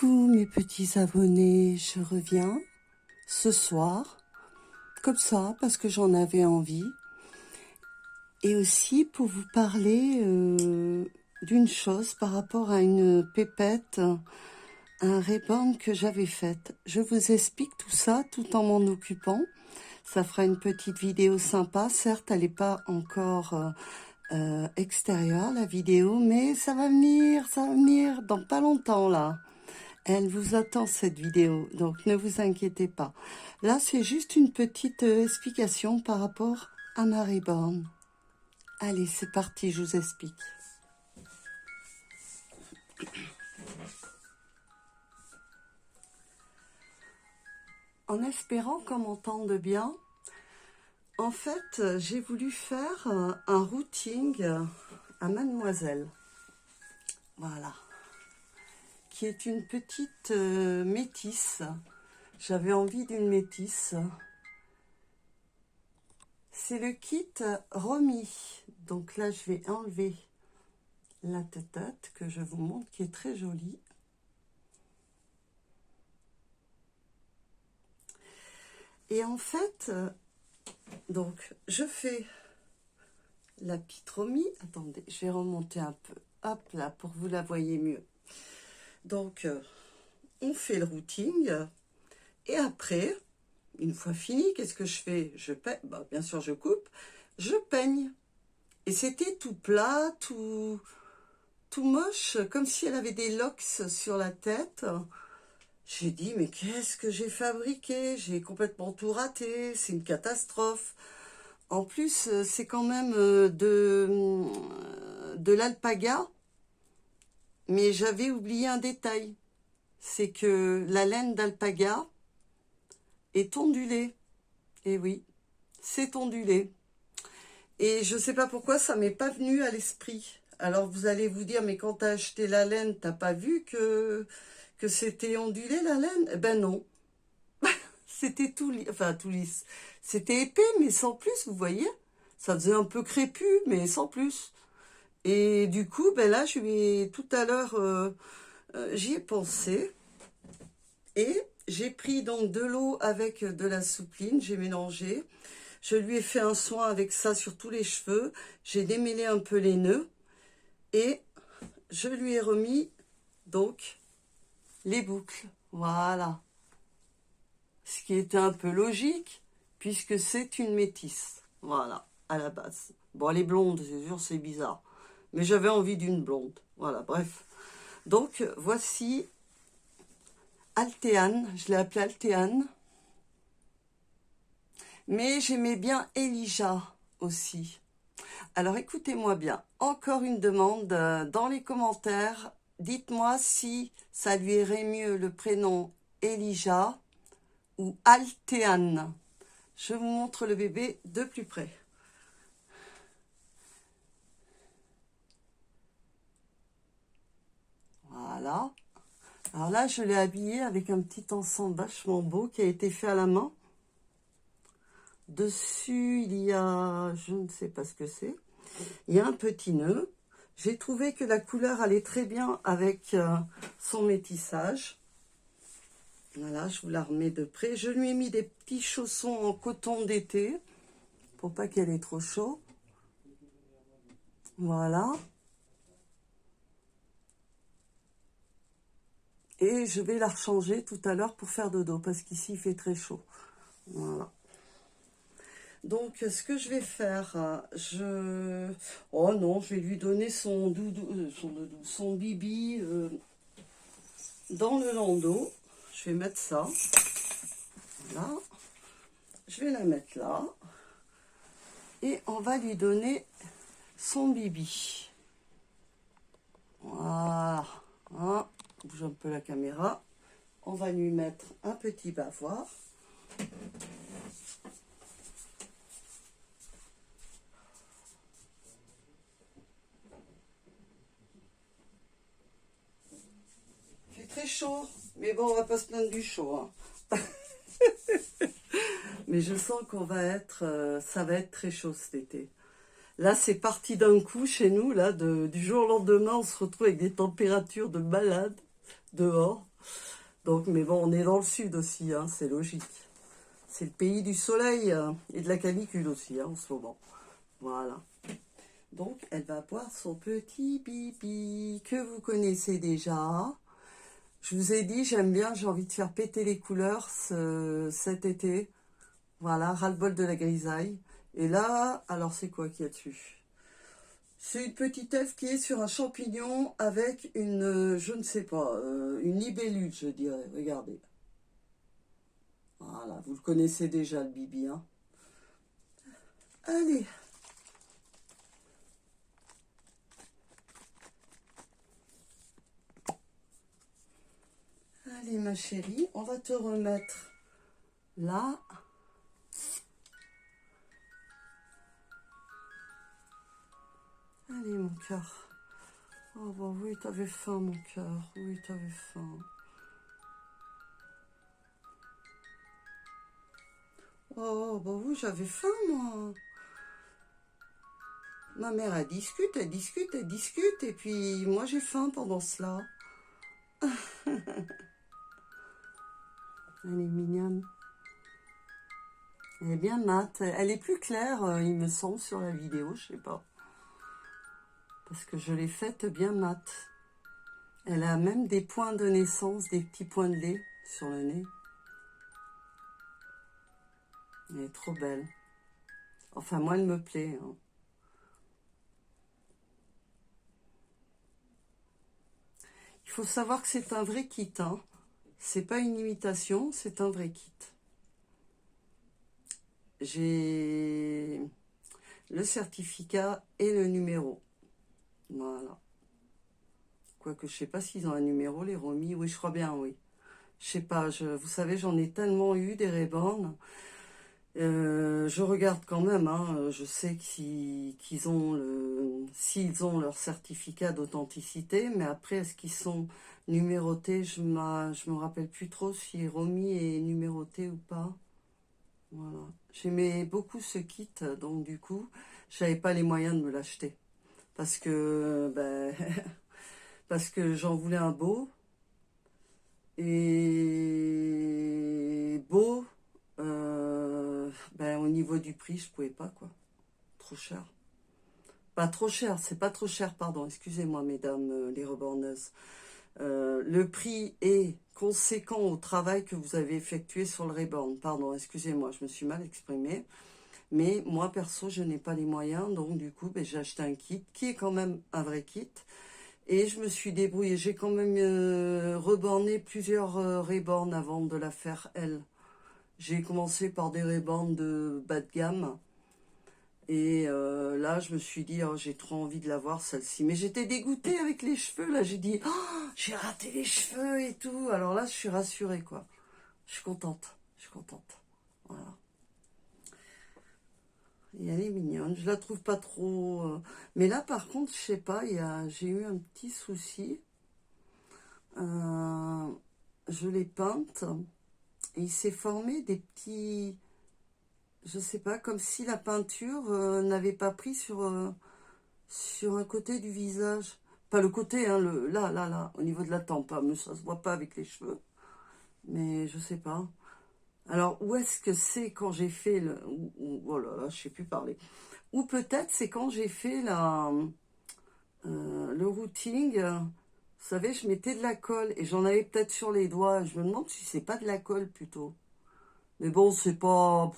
Coucou mes petits abonnés, je reviens ce soir, comme ça, parce que j'en avais envie, et aussi pour vous parler d'une chose par rapport à une pépette, un reborn que j'avais faite. Je vous explique tout ça tout en m'en occupant. Ça fera une petite vidéo sympa, certes elle n'est pas encore extérieure la vidéo, mais ça va venir dans pas longtemps là. Elle vous attend cette vidéo, donc ne vous inquiétez pas. Là, c'est juste une petite explication par rapport à ma reborn. Allez, c'est parti, je vous explique. En espérant qu'on m'entende bien, en fait, j'ai voulu faire un routing à Mademoiselle. Voilà. Qui est une petite métisse. J'avais envie d'une métisse. C'est le kit Romy. Donc là, je vais enlever la tête que je vous montre, qui est très jolie. Et en fait, donc, je fais la petite Romy. Attendez, je vais remonter un peu. Hop là, pour que vous la voyez mieux. Donc, on fait le routing. Et après, une fois fini, qu'est-ce que je fais? Je peigne, bah, bien sûr, je coupe. Je peigne. Et c'était tout plat, tout moche, comme si elle avait des locks sur la tête. J'ai dit, mais qu'est-ce que j'ai fabriqué? J'ai complètement tout raté, c'est une catastrophe. En plus, c'est quand même de l'alpaga, mais j'avais oublié un détail. C'est que la laine d'alpaga est ondulée. Et oui, c'est ondulé. Et je ne sais pas pourquoi ça m'est pas venu à l'esprit. Alors vous allez vous dire, mais quand tu as acheté la laine, t'as pas vu que c'était ondulé la laine? Eh ben non. C'était tout lisse. C'était épais, mais sans plus, vous voyez. Ça faisait un peu crépu, mais sans plus. Et du coup, ben là, tout à l'heure, j'y ai pensé. Et j'ai pris donc de l'eau avec de la soupline, j'ai mélangé. Je lui ai fait un soin avec ça sur tous les cheveux. J'ai démêlé un peu les nœuds. Et je lui ai remis donc les boucles. Voilà. Ce qui était un peu logique, puisque c'est une métisse. Voilà, à la base. Bon, elle est blonde, c'est sûr, c'est bizarre. Mais j'avais envie d'une blonde. Voilà, bref. Donc, voici Altéane. Je l'ai appelée Altéane. Mais j'aimais bien Elijah aussi. Alors, écoutez-moi bien. Encore une demande dans les commentaires. Dites-moi si ça lui irait mieux le prénom Elijah ou Altéane. Je vous montre le bébé de plus près. Voilà. Alors là, je l'ai habillé avec un petit ensemble vachement beau qui a été fait à la main. Dessus, il y a, je ne sais pas ce que c'est, il y a un petit nœud. J'ai trouvé que la couleur allait très bien avec son métissage. Voilà, je vous la remets de près. Je lui ai mis des petits chaussons en coton d'été pour pas qu'elle ait trop chaud. Voilà. Et je vais la rechanger tout à l'heure pour faire dodo parce qu'ici il fait très chaud. Voilà. Donc, ce que je vais faire, oh non, je vais lui donner son doudou, son bibi dans le landau. Je vais mettre ça. Voilà. Je vais la mettre là. Et on va lui donner son bibi. Voilà. Hein, bouge un peu la caméra. On va lui mettre un petit bavoir. Très chaud, mais bon, on va pas se plaindre du chaud, hein. Mais je sens qu'on va être, ça va être très chaud cet été. Là, c'est parti d'un coup chez nous, là, du jour au lendemain, on se retrouve avec des températures de malade dehors. Donc, mais bon, on est dans le sud aussi, hein, c'est logique. C'est le pays du soleil et de la canicule aussi, hein, en ce moment. Voilà. Donc, elle va boire son petit pipi que vous connaissez déjà. Je vous ai dit, j'aime bien, j'ai envie de faire péter les couleurs cet été. Voilà, ras-le-bol de la grisaille. Et là, alors c'est quoi qu'il y a dessus? C'est une petite elfe qui est sur un champignon avec une, je ne sais pas, une libellule, je dirais. Regardez. Voilà, vous le connaissez déjà, le bibi, hein. Allez. Allez, ma chérie, on va te remettre là. Allez, mon cœur. Oh, bah oui, t'avais faim, mon cœur. Oui, t'avais faim. Oh, bah oui, j'avais faim, moi. Ma mère, elle discute, elle discute, elle discute. Et puis, moi, j'ai faim pendant cela. Elle est mignonne. Elle est bien mate. Elle est plus claire, il me semble, sur la vidéo, je sais pas. Parce que je l'ai faite bien mate. Elle a même des points de naissance, des petits points de lait sur le nez. Elle est trop belle. Enfin, moi, elle me plaît, hein. Il faut savoir que c'est un vrai kit, hein. C'est pas une imitation, c'est un vrai kit. J'ai le certificat et le numéro. Voilà. Quoique, je sais pas s'ils ont un numéro, les Romy. Oui, je crois bien, oui. Je sais pas, vous savez, j'en ai tellement eu des Ray-Ban. Je regarde quand même, hein, je sais qu'ils ont s'ils ont leur certificat d'authenticité, mais après, est-ce qu'ils sont numérotés? Je me rappelle plus trop si Romy est numéroté ou pas. Voilà. J'aimais beaucoup ce kit, donc du coup, j'avais pas les moyens de me l'acheter. Parce que, ben, parce que j'en voulais un beau. Et beau, ben, au niveau du prix, je pouvais pas, quoi. Trop cher. Pas trop cher, c'est pas trop cher, pardon. Excusez-moi, mesdames les reborneuses. Le prix est conséquent au travail que vous avez effectué sur le reborn. Pardon, excusez-moi, je me suis mal exprimée. Mais moi, perso, je n'ai pas les moyens. Donc, du coup, ben, j'ai acheté un kit qui est quand même un vrai kit. Et je me suis débrouillée. J'ai quand même reborné plusieurs Ray-Ban avant de la faire, elle. J'ai commencé par des Ray-Ban de bas de gamme. Et là, je me suis dit, oh, j'ai trop envie de l'avoir, celle-ci. Mais j'étais dégoûtée avec les cheveux. Là, j'ai dit, oh, j'ai raté les cheveux et tout. Alors là, je suis rassurée, quoi. Je suis contente. Je suis contente. Voilà. Et elle est mignonne. Je la trouve pas trop... Mais là, par contre, je sais pas, j'ai eu un petit souci. Je l'ai peinte. Et il s'est formé des petits... Je sais pas, comme si la peinture n'avait pas pris sur un côté du visage. Pas le côté, hein, là, au niveau de la tempe. Hein, mais ça se voit pas avec les cheveux. Mais je sais pas. Alors, où est-ce que c'est quand j'ai fait le... oh là là, je sais plus parler. Ou peut-être c'est quand j'ai fait le routing. Vous savez, je mettais de la colle et j'en avais peut-être sur les doigts. Je me demande si c'est pas de la colle plutôt. Mais bon, c'est pas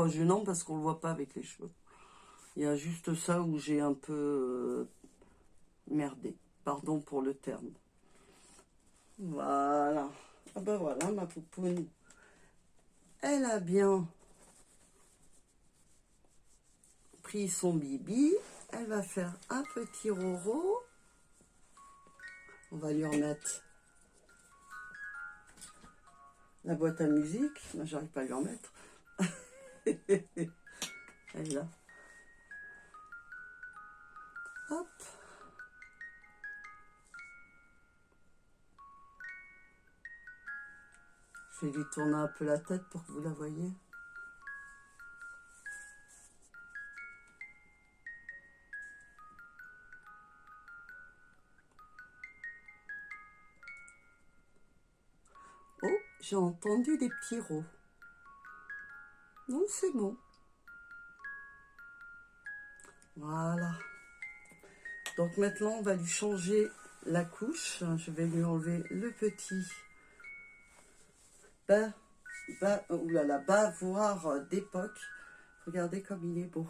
gênant parce qu'on le voit pas avec les cheveux. Il y a juste ça où j'ai un peu merdé. Pardon pour le terme. Voilà. Ah ben voilà, ma poupoune. Elle a bien pris son bibi. Elle va faire un petit roro. On va lui remettre la boîte à musique. Moi, j'arrive pas à lui en mettre. Elle est là. Hop. Je vais lui tourner un peu la tête pour que vous la voyez. J'ai entendu des petits rots. Non, c'est bon. Voilà. Donc maintenant, on va lui changer la couche. Je vais lui enlever le petit bavoir d'époque. Regardez comme il est beau.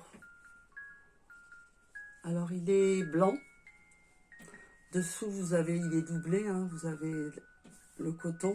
Alors, il est blanc. Dessous, il est doublé. Hein, vous avez le coton.